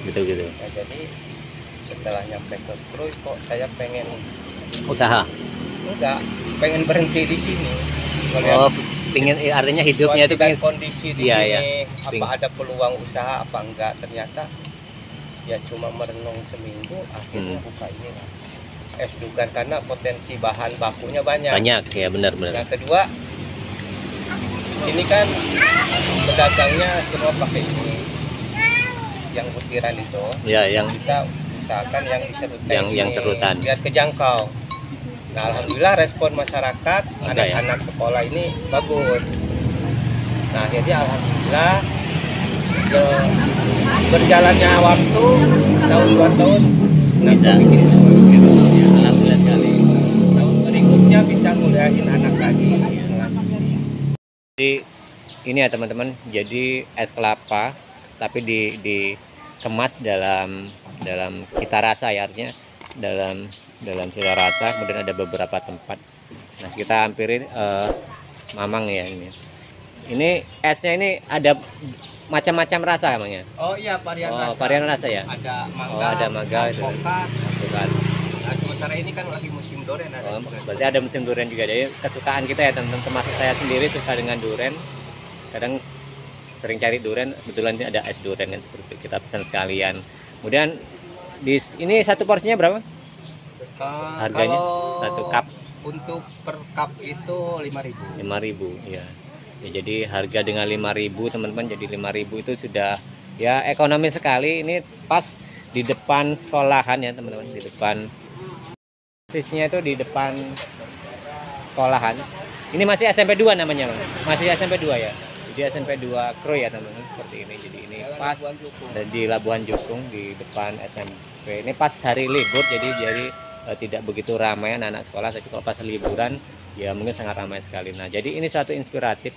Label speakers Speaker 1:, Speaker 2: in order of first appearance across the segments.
Speaker 1: gitu.
Speaker 2: Nah, jadi setelah nyampe ke Krui kok saya pengen
Speaker 1: Usaha.
Speaker 2: enggak, pengen berhenti di sini.
Speaker 1: Oh, pingin artinya hidupnya itu
Speaker 2: dan
Speaker 1: pengen.
Speaker 2: kondisi di
Speaker 1: Iya,
Speaker 2: sini
Speaker 1: iya.
Speaker 2: apa ada peluang usaha apa enggak, ternyata ya cuma merenung seminggu akhirnya buka ini lah. Es dugan karena potensi bahan bakunya banyak.
Speaker 1: Banyak ya, benar.
Speaker 2: Yang kedua, ini kan pedagangnya semua pakai ini yang butiran itu.
Speaker 1: Ya, yang
Speaker 2: Kita usahakan yang diserutan
Speaker 1: yang serutan.
Speaker 2: biar kejangkau. Nah, alhamdulillah respon masyarakat anak-anak sekolah ini bagus. Nah, jadi alhamdulillah berjalannya waktu tahun 2 tahun
Speaker 1: bisa
Speaker 2: bikin
Speaker 1: gitu. Ya, alhamdulillah sekali.
Speaker 2: tahun berikutnya bisa nguliahin anak lagi.
Speaker 1: Jadi ini ya teman-teman, jadi es kelapa tapi dikemas dalam cita rasa ya, artinya dalam cita rasa. Kemudian ada beberapa tempat. Nah, kita hampirin Mamang ya ini. Ini esnya ini ada macam-macam rasa emangnya.
Speaker 2: Oh iya,
Speaker 1: Varian rasa ya.
Speaker 2: Ada mangga,
Speaker 1: Oh, ada mangga itu.
Speaker 2: alpukat.
Speaker 1: Bukan.
Speaker 2: Nah, sementara ini kan lagi musim durian ada.
Speaker 1: Berarti ada musim durian juga. Jadi kesukaan kita ya teman-teman, termasuk saya sendiri suka dengan durian. Kadang sering cari durian, kebetulan ini ada es durian kan, seperti itu. Kita pesan sekalian. Kemudian ini satu porsinya berapa? Harganya satu cup.
Speaker 2: Untuk per cup itu 5.000.
Speaker 1: 5.000 ya. Ya, jadi harga dengan 5.000 teman-teman, jadi 5.000 itu sudah ya ekonomi sekali. Ini pas di depan sekolahan ya teman-teman, di depan persisnya itu di depan sekolahan. Ini masih SMP 2 namanya, Bang. Masih SMP 2 ya. Jadi SMP 2 Krui ya teman-teman, seperti ini. Jadi ini pas di Labuhan Jukung di depan SMP. Ini pas hari libur, jadi tidak begitu ramai anak-anak sekolah. Tapi kalau pas liburan ya mungkin sangat ramai sekali. Nah, jadi ini suatu inspiratif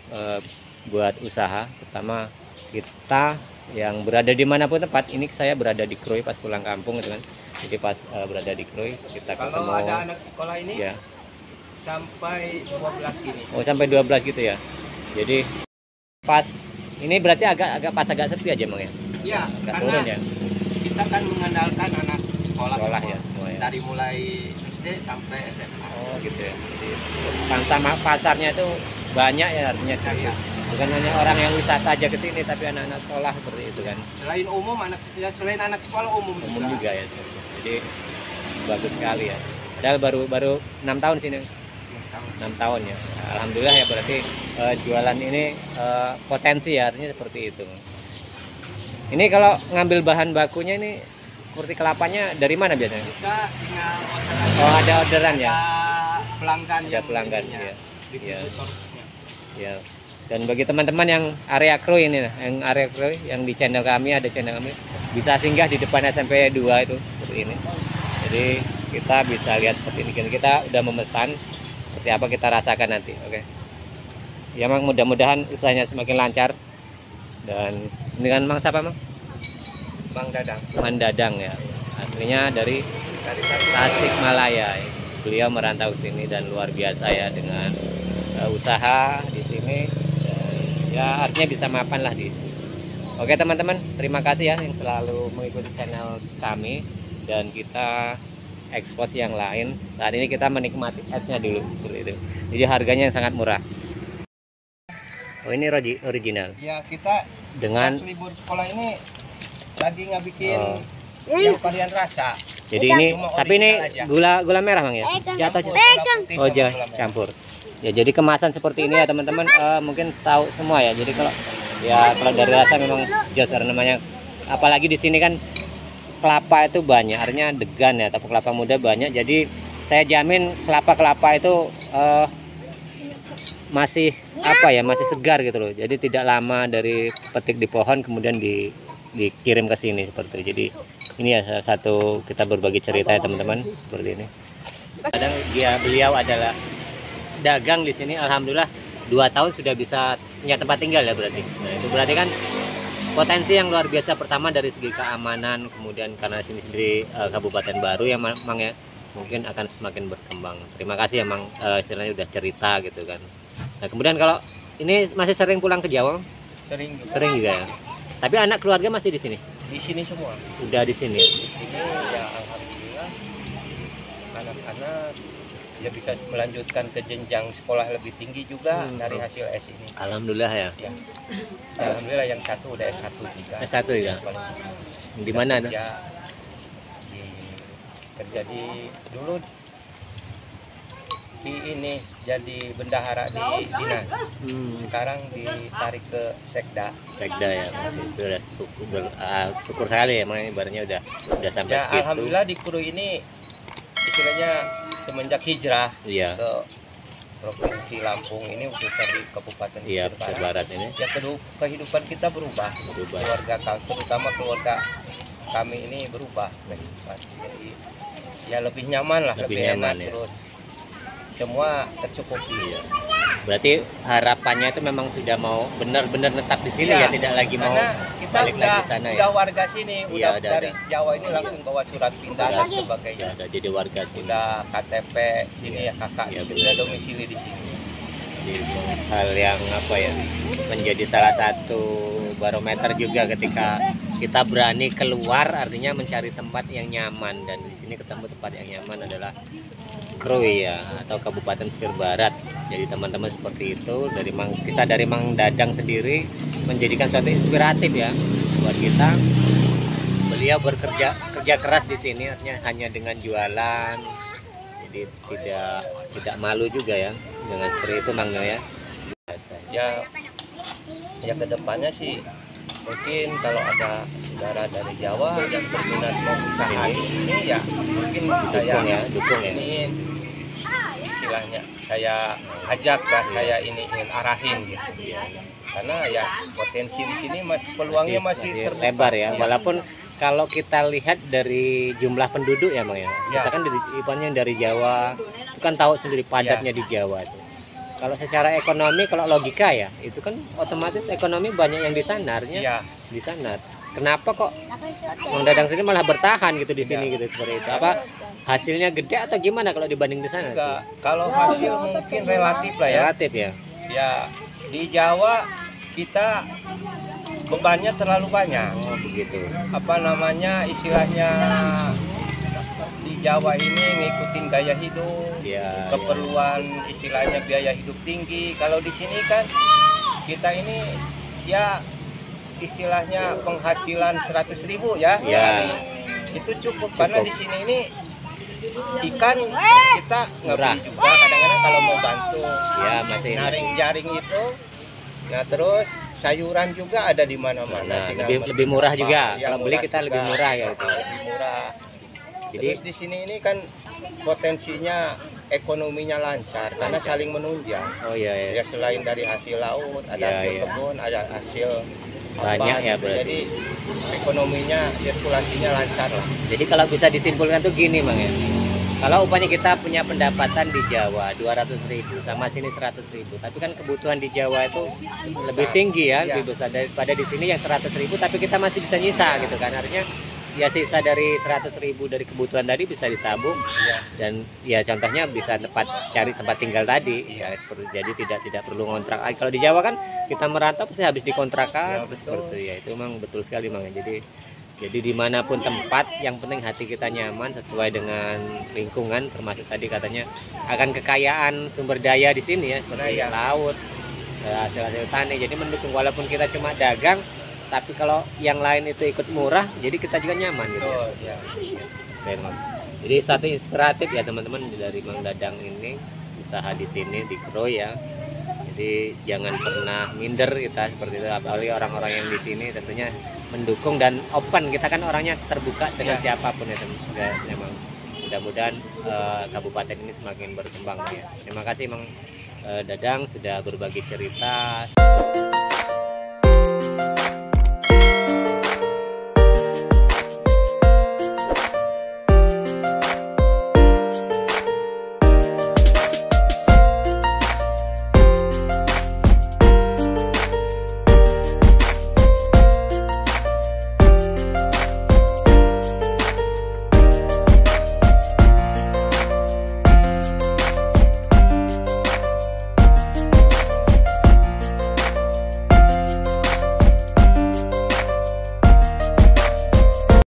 Speaker 1: buat usaha, terutama kita yang berada dimanapun tempat. Ini saya berada di Krui pas pulang kampung gitu kan. Jadi pas berada di Krui kita
Speaker 2: kalau
Speaker 1: ketemu.
Speaker 2: ada anak sekolah ini
Speaker 1: Ya.
Speaker 2: sampai 12 ini.
Speaker 1: Oh, sampai 12 gitu ya. Jadi pas ini berarti agak sepi aja Bang ya.
Speaker 2: Iya,
Speaker 1: Agak
Speaker 2: karena
Speaker 1: turun ya.
Speaker 2: kita kan mengandalkan anak sekolah
Speaker 1: Ya semua ya.
Speaker 2: dari mulai SD sampai SMA.
Speaker 1: Oh gitu ya. Jadi pasarnya itu banyak ya artinya.
Speaker 2: Iya.
Speaker 1: Bukan hanya orang yang wisata aja ke sini, tapi anak-anak sekolah seperti itu kan.
Speaker 2: Selain umum selain anak sekolah umum
Speaker 1: Juga ya. Jadi bagus sekali ya. Padahal baru 6 tahun sini. 6 tahun ya. Alhamdulillah ya, berarti jualan ini potensi ya, artinya seperti itu. Ini kalau ngambil bahan bakunya ini seperti kelapanya dari mana biasanya?
Speaker 2: Kita tinggal
Speaker 1: ada orderan ya.
Speaker 2: Pelanggan
Speaker 1: Ada pelanggan ya.
Speaker 2: Iya.
Speaker 1: Ya. Dan bagi teman-teman yang area Krui ini, yang area Krui yang di channel kami, ada channel kami, bisa singgah di depan SMP 2 itu seperti ini. Jadi kita bisa lihat seperti ini. Kita udah memesan, seperti apa kita rasakan nanti. Oke. Ya Mang, mudah-mudahan usahanya semakin lancar. Dan dengan Mang siapa Mang?
Speaker 2: Mang Dadang.
Speaker 1: Mang Dadang ya. Aslinya dari Tasikmalaya. Beliau merantau sini dan luar biasa ya dengan usaha di sini. Ya artinya bisa mapan lah di sini. Oke teman-teman, terima kasih ya yang selalu mengikuti channel kami, dan kita ekspos yang lain. Saat ini kita menikmati esnya dulu seperti itu. Jadi harganya yang sangat murah. Oh ini original.
Speaker 2: Ya kita
Speaker 1: Dengan
Speaker 2: libur sekolah ini lagi nggak bikin yang varian rasa.
Speaker 1: Jadi ini tapi ini gula merah Bang ya. Jatuhnya. Oh campur. Ya jadi kemasan seperti ini ya teman-teman, mungkin tahu semua ya. Jadi kalau dari rasa memang jelas, karena namanya apalagi di sini kan kelapa itu banyak, artinya degan ya, tapi kelapa muda banyak. Jadi saya jamin kelapa itu masih masih segar gitu loh. Jadi tidak lama dari petik di pohon kemudian dikirim ke sini seperti itu. Jadi ini ya salah satu kita berbagi cerita ya teman-teman, seperti ini. Kadang beliau adalah dagang di sini, alhamdulillah 2 tahun sudah bisa punya tempat tinggal ya berarti. Nah, itu berarti kan potensi yang luar biasa, pertama dari segi keamanan, kemudian karena sini sendiri kabupaten baru yang Mang ya, mungkin akan semakin berkembang. Terima kasih ya Mang, istilahnya udah cerita gitu kan. Nah, kemudian kalau ini masih sering pulang ke Jawa?
Speaker 2: Sering
Speaker 1: Sering juga ya. Tapi anak keluarga masih di sini?
Speaker 2: Di sini semua.
Speaker 1: Udah di sini.
Speaker 2: Di sini ya alhamdulillah anak-anak ya bisa melanjutkan ke jenjang sekolah lebih tinggi juga dari hasil S ini.
Speaker 1: Alhamdulillah ya.
Speaker 2: Ya. Alhamdulillah yang satu udah S1 juga.
Speaker 1: S1 ya. Di mana?
Speaker 2: Kerja di dulu di ini jadi bendahara di dinas. Sekarang ditarik ke Sekda.
Speaker 1: Sekda ya. Itu udah syukur sekali ya, makanya ibaratnya udah sampai
Speaker 2: Ya
Speaker 1: segitu.
Speaker 2: alhamdulillah di Kuru ini istilahnya semenjak hijrah
Speaker 1: Iya.
Speaker 2: ke Provinsi Lampung ini khususnya di Kabupaten
Speaker 1: Iya,
Speaker 2: Pesisir
Speaker 1: Pesisir
Speaker 2: Barat.
Speaker 1: Barat ini.
Speaker 2: Ya kehidupan kita berubah. Keluarga kami, terutama keluarga kami ini berubah. Jadi ya lebih nyaman lah, lebih
Speaker 1: nyaman
Speaker 2: enak
Speaker 1: ya.
Speaker 2: terus semua tercukupi.
Speaker 1: Iya. Berarti harapannya itu memang sudah mau benar-benar netap di sini
Speaker 2: Iya,
Speaker 1: ya, tidak lagi mau
Speaker 2: Karena kita
Speaker 1: balik lagi ke sana
Speaker 2: udah
Speaker 1: ya.
Speaker 2: warga sini,
Speaker 1: Iya,
Speaker 2: udah dari Jawa ini langsung bawa surat pindah dan sebagainya.
Speaker 1: Udah jadi warga sini.
Speaker 2: Udah KTP sini ya kakak,
Speaker 1: Iya,
Speaker 2: sudah domisili di sini.
Speaker 1: Jadi hal yang apa ya, menjadi salah satu barometer juga ketika kita berani keluar, artinya mencari tempat yang nyaman, dan di sini ketemu tempat yang nyaman adalah Krui ya, atau Kabupaten Pesisir Barat. Jadi teman-teman seperti itu kisah dari Mang Dadang sendiri menjadikan suatu inspiratif ya buat kita. Beliau kerja keras di sini, artinya hanya dengan jualan, jadi tidak malu juga ya dengan seperti itu Mang ya. Biasa.
Speaker 2: Ya kedepannya sih mungkin kalau ada saudara dari Jawa yang berminat mau usaha di sini ya mungkin
Speaker 1: Dukung ya.
Speaker 2: Ini istilahnya saya ajak lah, saya ini ingin arahin gitu. Karena ya potensi di sini peluangnya masih terbuka.
Speaker 1: Lebar ya. Walaupun kalau kita lihat dari jumlah penduduk ya Mang ya. Kita kan dari Jawa, itu kan tahu sendiri padatnya di Jawa itu. Kalau secara ekonomi, kalau logika ya, itu kan otomatis ekonomi banyak yang disanarnya. Di sana. Kenapa kok Mang Dadang sini malah bertahan gitu di sini gitu seperti itu? Apa hasilnya gede atau gimana kalau dibanding di sana?
Speaker 2: Enggak. Kalau hasil mungkin relatif lah ya.
Speaker 1: Relatif ya.
Speaker 2: Ya di Jawa kita bebannya terlalu banyak.
Speaker 1: Oh begitu.
Speaker 2: Apa namanya istilahnya di Jawa ini ngikutin gaya hidup, keperluan istilahnya biaya hidup tinggi. Kalau di sini kan kita ini ya istilahnya penghasilan 100.000 ya. Itu cukup karena di sini ini ikan kita nggak beli juga, kadang-kadang kalau mau bantu
Speaker 1: ya masih
Speaker 2: naring jaring itu. Nah terus sayuran juga ada di mana-mana.
Speaker 1: Lebih murah juga. Kalau beli kita lebih murah ya itu.
Speaker 2: Lebih murah. Jadi di sini ini kan potensinya ekonominya lancar karena saling menunjang.
Speaker 1: Oh iya.
Speaker 2: Ya selain dari hasil laut, ada hasil kebun, ada hasil
Speaker 1: banyak ya berarti.
Speaker 2: Jadi ekonominya sirkulasinya lancar lah.
Speaker 1: Jadi kalau bisa disimpulkan tuh gini Mang ya. Kalau upahnya kita punya pendapatan di Jawa 200.000 sama sini 100.000, tapi kan kebutuhan di Jawa itu lebih tinggi ya, lebih besar daripada di sini yang 100.000, tapi kita masih bisa nyisa gitu kan. Artinya ya sisa dari 100.000 dari kebutuhan tadi bisa ditabung dan ya contohnya bisa cari tempat tinggal tadi ya, jadi tidak perlu ngontrak. Kalau di Jawa kan kita merantau pasti habis dikontrakan seperti itu ya. Itu memang betul sekali Mang. Jadi dimanapun tempat, yang penting hati kita nyaman sesuai dengan lingkungan, termasuk tadi katanya akan kekayaan sumber daya di sini ya, seperti laut, hasil tani. Jadi mendukung, walaupun kita cuma dagang, tapi kalau yang lain itu ikut murah, jadi kita juga nyaman gitu. Memang. Jadi satu inspiratif ya teman-teman dari Mang Dadang ini, usaha di sini di Krui ya. Jadi jangan pernah minder kita seperti itu, apalagi orang-orang yang di sini tentunya mendukung dan open. Kita kan orangnya terbuka dengan siapapun ya memang. Mudah-mudahan kabupaten ini semakin berkembang ya. Terima kasih Mang Dadang sudah berbagi cerita